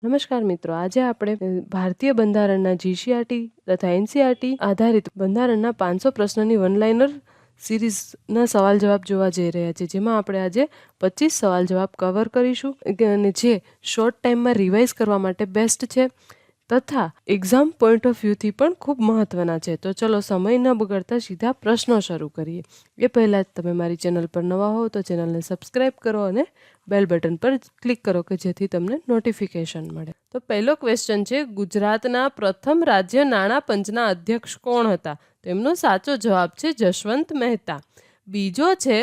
નમસ્કાર મિત્રો, આજે આપણે ભારતીય બંધારણના જીસીઆરટી તથા એનસીઆરટી આધારિત બંધારણના 500 પ્રશ્નની વનલાઇનર સિરીઝના સવાલ જવાબ જોવા જઈ રહ્યા છે, જેમાં આપણે આજે 25 સવાલ જવાબ કવર કરીશું અને જે શોર્ટ ટાઈમમાં રિવાઇઝ કરવા માટે બેસ્ટ છે તથા એક્ઝામ પોઈન્ટ ઓફ વ્યૂથી પણ ખૂબ મહત્વના છે. તો ચલો સમય ન બગાડતા સીધા પ્રશ્નો શરૂ કરીએ. એ પહેલાં તમે મારી ચેનલ પર નવા હો તો ચેનલને સબસ્ક્રાઈબ કરો અને બેલ બટન પર ક્લિક કરો કે જેથી તમને નોટિફિકેશન મળે. તો પહેલો ક્વેશ્ચન છે, ગુજરાતના પ્રથમ રાજ્ય નાણાં પંચના અધ્યક્ષ કોણ હતા? તો એમનો સાચો જવાબ છે જશવંત મહેતા. બીજો છે,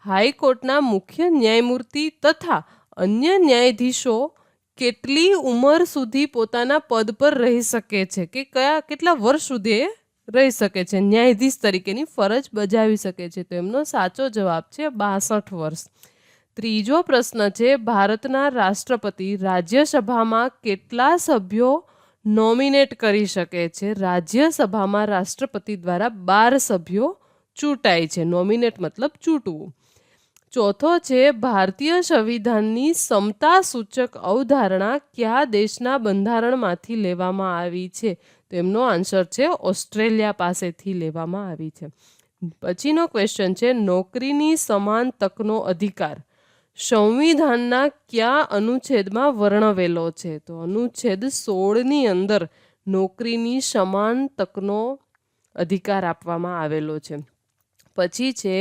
હાઈકોર્ટના મુખ્ય ન્યાયમૂર્તિ તથા અન્ય ન્યાયાધીશો કેટલી ઉંમર સુધી પોતાના પદ પર રહી શકે છે કે કેટલા વર્ષ સુધી એ રહી શકે છે, ન્યાયાધીશ તરીકેની ફરજ બજાવી શકે છે? તો એમનો સાચો જવાબ છે 62 વર્ષ. ત્રીજો પ્રશ્ન છે, ભારતના રાષ્ટ્રપતિ રાજ્યસભામાં કેટલા સભ્યો નોમિનેટ કરી શકે છે? રાજ્યસભામાં રાષ્ટ્રપતિ દ્વારા 12 સભ્યો ચૂંટાય છે. નોમિનેટ મતલબ ચૂંટવું. ચોથો છે, ભારતીય સંવિધાનની સમતા સૂચક અવધારણા કયા દેશના બંધારણમાંથી લેવામાં આવી છે? તો એમનો આન્સર છે ઓસ્ટ્રેલિયા પાસેથી લેવામાં આવી છે. પછીનો ક્વેશ્ચન છે, નોકરીની સમાન તકનો અધિકાર સંવિધાનના કયા અનુચ્છેદમાં વર્ણવેલો છે? તો અનુચ્છેદ 16ની અંદર નોકરીની સમાન તકનો અધિકાર આપવામાં આવેલો છે. પછી છે,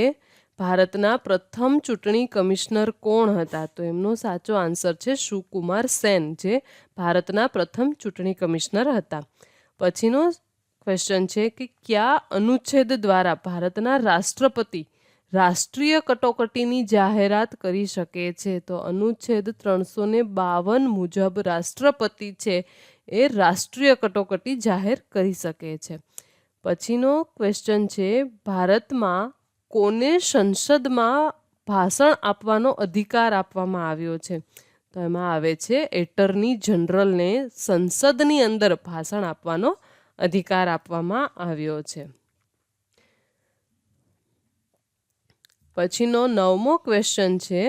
ભારતના પ્રથમ ચૂંટણી કમિશનર કોણ હતા? તો એમનો સાચો આન્સર છે સુકુમાર સેન, જે ભારતના પ્રથમ ચૂંટણી કમિશનર હતા. પછીનો ક્વેશ્ચન છે કે કયા અનુચ્છેદ દ્વારા ભારતના રાષ્ટ્રપતિ રાષ્ટ્રીય કટોકટીની જાહેરાત કરી શકે છે? તો અનુચ્છેદ 352 મુજબ રાષ્ટ્રપતિ છે એ રાષ્ટ્રીય કટોકટી જાહેર કરી શકે છે. પછીનો ક્વેશ્ચન છે, ભારતમાં કોને સંસદમાં ભાષણ આપવાનો અધિકાર આપવામાં આવ્યો છે? તો એમાં આવે છે એટર્ની જનરલને સંસદની અંદર ભાષણ આપવાનો અધિકાર આપવામાં આવ્યો છે. પછીનો 9મો ક્વેશ્ચન છે,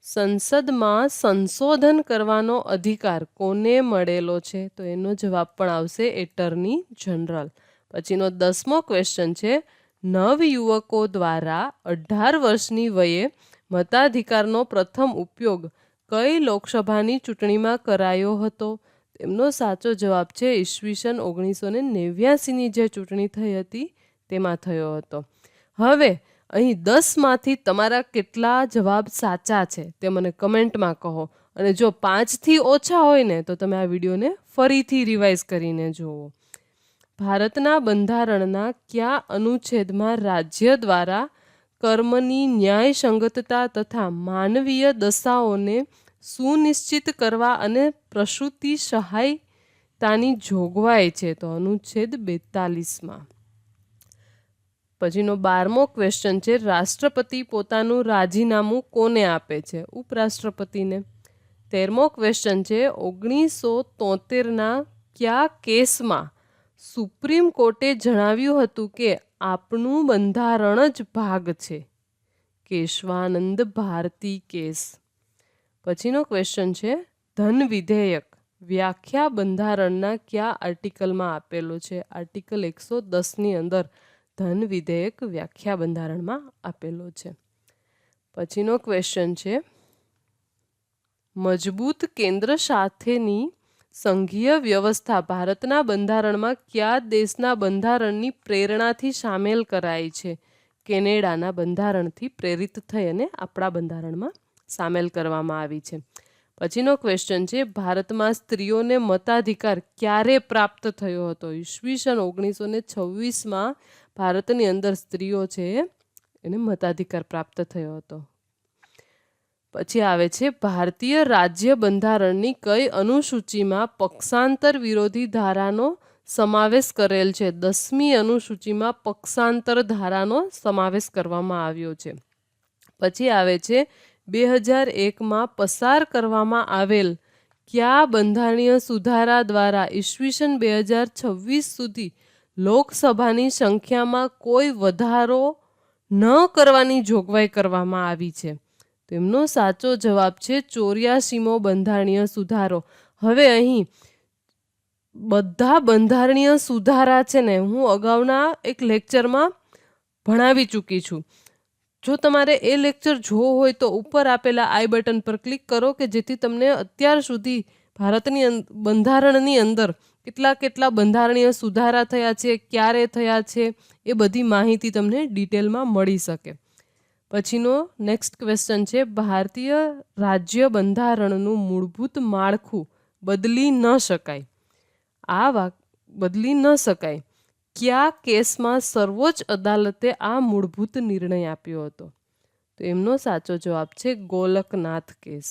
સંસદમાં સંશોધન કરવાનો અધિકાર કોને મળેલો છે? તો એનો જવાબ પણ આવશે એટર્ની જનરલ. પછીનો 10મો ક્વેશ્ચન છે, નવયુવકો દ્વારા 18 વર્ષની વયે મતાધિકારનો પ્રથમ ઉપયોગ કઈ લોકસભાની ચૂંટણીમાં કરાયો હતો? એમનો સાચો જવાબ છે ઈસવીસન 1989ની જે ચૂંટણી થઈ હતી તેમાં થયો હતો. હવે અહીં 10માંથી તમારા કેટલા જવાબ સાચા છે તે મને કમેન્ટમાં કહો, અને જો 5થી ઓછા હોય ને તો તમે આ વિડીયોને ફરીથી રિવાઇઝ કરીને જુઓ. ભારતના બંધારણના કયા અનુચ્છેદમાં રાજ્ય દ્વારા કર્મની ન્યાયસંગતતા તથા માનવીય દશાઓને સુનિશ્ચિત કરવા અને પ્રસૂતિ સહાયતાની જોગવાઈ છે? તો અનુચ્છેદ 42માં. પછીનો 12મો ક્વેશ્ચન છે, રાષ્ટ્રપતિ પોતાનું રાજીનામું કોને આપે છે? ઉપરાષ્ટ્રપતિને. 13મો ક્વેશ્ચન છે, 1973ના કયા કેસમાં સુપ્રીમ કોર્ટે જણાવ્યું હતું કે આપણું બંધારણ જ ભાગ છે? કેશવાનંદ ભારતી કેસ. પછીનો ક્વેશ્ચન છે, ધન વિધેયક વ્યાખ્યા બંધારણના કયા આર્ટિકલમાં આપેલો છે? આર્ટિકલ 110ની અંદર ધન વિધેયક વ્યાખ્યા બંધારણમાં આપેલો છે. પછીનો ક્વેશ્ચન છે, મજબૂત કેન્દ્ર સાથેની સંઘીય વ્યવસ્થા ભારતના બંધારણમાં કયા દેશના બંધારણની પ્રેરણાથી સામેલ કરાઈ છે? કેનેડાના બંધારણથી પ્રેરિત થઈ અને આપણા બંધારણમાં સામેલ કરવામાં આવી છે. પછીનો ક્વેશ્ચન છે, ભારતમાં સ્ત્રીઓને મતાધિકાર ક્યારે પ્રાપ્ત થયો હતો? ઈસવીસન 1926માં ભારતની અંદર સ્ત્રીઓ છે એને મતાધિકાર પ્રાપ્ત થયો હતો. પછી આવે છે, ભારતીય રાજ્ય બંધારણની કઈ અનુસૂચિમાં પક્ષાંતર વિરોધી ધારાનો સમાવેશ કરેલ છે? 10મી અનુસૂચિમાં પક્ષાંતર ધારાનો સમાવેશ કરવામાં આવ્યો છે. પછી આવે છે, 2001માં પસાર કરવામાં આવેલ કયા બંધારણીય સુધારા દ્વારા ઈસવીસન 2026 સુધી લોકસભાની સંખ્યામાં કોઈ વધારો ન કરવાની જોગવાઈ કરવામાં આવી છે? તો તો એમનો સાચો જવાબ છે 84મો બંધારણીય સુધારો. હવે અહીં બધા બંધારણીય સુધારા છે ને હું અગાઉના એક લેક્ચરમાં ભણાવી ચૂકી છું. જો તમારે એ લેક્ચર જોવો હોય તો ઉપર આપેલા આઈ બટન પર ક્લિક કરો કે જેથી તમને અત્યાર સુધી ભારતની બંધારણની અંદર કેટલા બંધારણીય સુધારા થયા છે, ક્યારે થયા છે, એ બધી માહિતી તમને ડિટેલમાં મળી શકે. પછીનો નેક્સ્ટ ક્વેશ્ચન છે, ભારતીય રાજ્ય બંધારણનું મૂળભૂત માળખું બદલી ન શકાય. બદલી ન શકાય. કયા કેસમાં સર્વોચ્ચ અદાલતે આ મૂળભૂત નિર્ણય આપ્યો હતો? તો એમનો સાચો જવાબ છે ગોલકનાથ કેસ.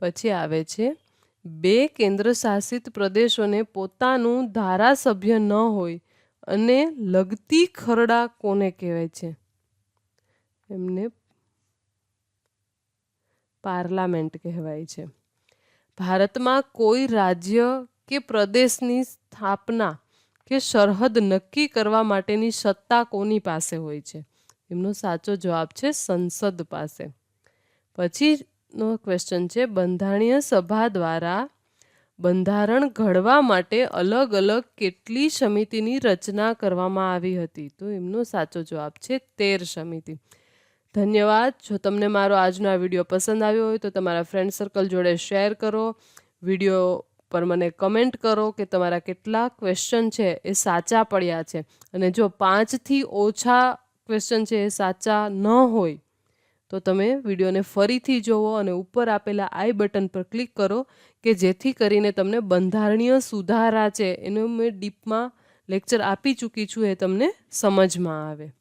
પછી આવે છે 2 કેન્દ્રશાસિત પ્રદેશોને પોતાનું ધારાસભ્ય ન હોય અને લગતી ખરડા કોને કહેવાય છે? એમને પાર્લામેન્ટ કહેવાય છે. ભારતમાં કોઈ રાજ્ય કે પ્રદેશની સ્થાપના કે સરહદ નક્કી કરવા માટેની સત્તા કોની પાસે હોય છે? એમનો સાચો જવાબ છે સંસદ પાસે. પછીનો ક્વેશ્ચન છે, બંધારણીય સભા દ્વારા બંધારણ ઘડવા માટે અલગ અલગ કેટલી સમિતિની રચના કરવામાં આવી હતી? તો એમનો સાચો જવાબ છે 13 સમિતિ. ધન્યવાદ. જો તમને મારો આજનો આ વિડીયો પસંદ આવ્યો હોય તો તમારા ફ્રેન્ડ સર્કલ જોડે શેર કરો. વિડીયો પર મને કમેન્ટ કરો કે તમારા કેટલા ક્વેશ્ચન છે એ સાચા પડ્યા છે, અને જો 5થી ઓછા ક્વેશ્ચન છે એ સાચા ન હોય તો તમે વિડીયોને ફરીથી જુઓ અને ઉપર આપેલા આઈ બટન પર ક્લિક કરો કે જેથી કરીને તમને બંધારણીય સુધારા છે એનું મેં ડીપમાં લેક્ચર આપી ચૂકી છું એ તમને સમજમાં આવે.